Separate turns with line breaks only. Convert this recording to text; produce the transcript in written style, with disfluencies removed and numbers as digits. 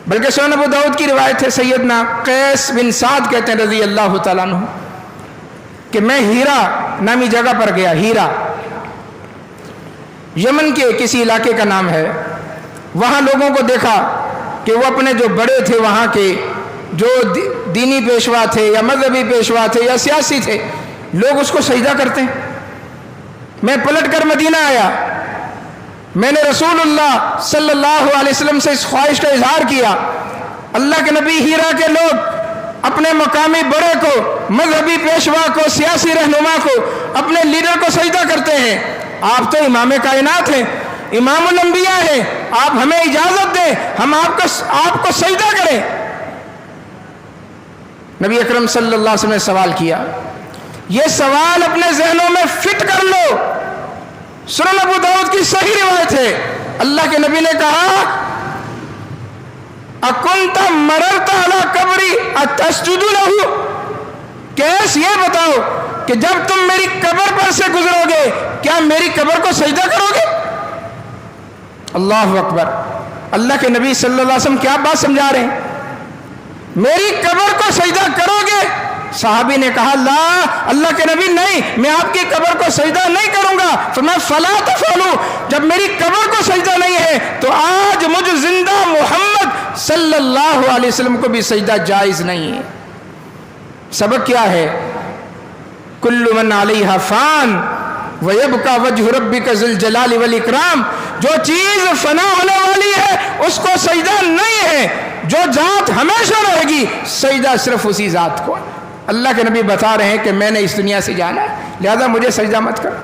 بلکہ سنن ابو داؤد کی روایت ہے، سیدنا قیس بن سعد کہتے ہیں رضی اللہ تعالیٰ عنہ کہ میں ہیرا نامی جگہ پر گیا. ہیرا یمن کے کسی علاقے کا نام ہے. وہاں لوگوں کو دیکھا کہ وہ اپنے جو بڑے تھے وہاں کے، جو دینی پیشوا تھے یا مذہبی پیشوا تھے یا سیاسی تھے، لوگ اس کو سجدہ کرتے ہیں. میں پلٹ کر مدینہ آیا. میں نے رسول اللہ صلی اللہ علیہ وسلم سے اس خواہش کا اظہار کیا. اللہ کے نبی، ہیرا کے لوگ اپنے مقامی بڑے کو، مذہبی پیشوا کو، سیاسی رہنما کو، اپنے لیڈر کو سجدہ کرتے ہیں. آپ تو امام کائنات ہیں، امام الانبیاء ہیں، آپ ہمیں اجازت دیں ہم آپ کو سجدہ کریں. نبی اکرم صلی اللہ علیہ وسلم نے سوال کیا. یہ سوال اپنے ذہنوں میں فٹ کر لو. سنن ابو داؤد کی صحیح روایت ہے. اللہ کے نبی نے کہا اکنت مررت علی قبری اتسجد لہ، کیس یہ بتاؤ کہ جب تم میری قبر پر سے گزرو گے کیا میری قبر کو سجدہ کرو گے؟ اللہ اکبر. اللہ کے نبی صلی اللہ علیہ وسلم کیا بات سمجھا رہے ہیں؟ میری قبر کو سجدہ کرو گے؟ صحابی نے کہا لا، اللہ کے نبی نہیں، میں آپ کی قبر کو سجدہ نہیں کروں گا. فرمایا فلا تفعلوا، جب میری قبر کو سجدہ نہیں ہے تو آج مجھ زندہ محمد صلی اللہ علیہ وسلم کو بھی سجدہ جائز نہیں ہے. سبق کیا ہے؟ کل من علیہا فان ویبقى وجہ ربک ذو الجلال والاکرام. جو چیز فنا ہونے والی ہے اس کو سجدہ نہیں ہے، جو ذات ہمیشہ رہے گی سجدہ صرف اسی ذات کو. اللہ کے نبی بتا رہے ہیں کہ میں نے اس دنیا سے جانا ہے، لہذا مجھے سجدہ مت کر.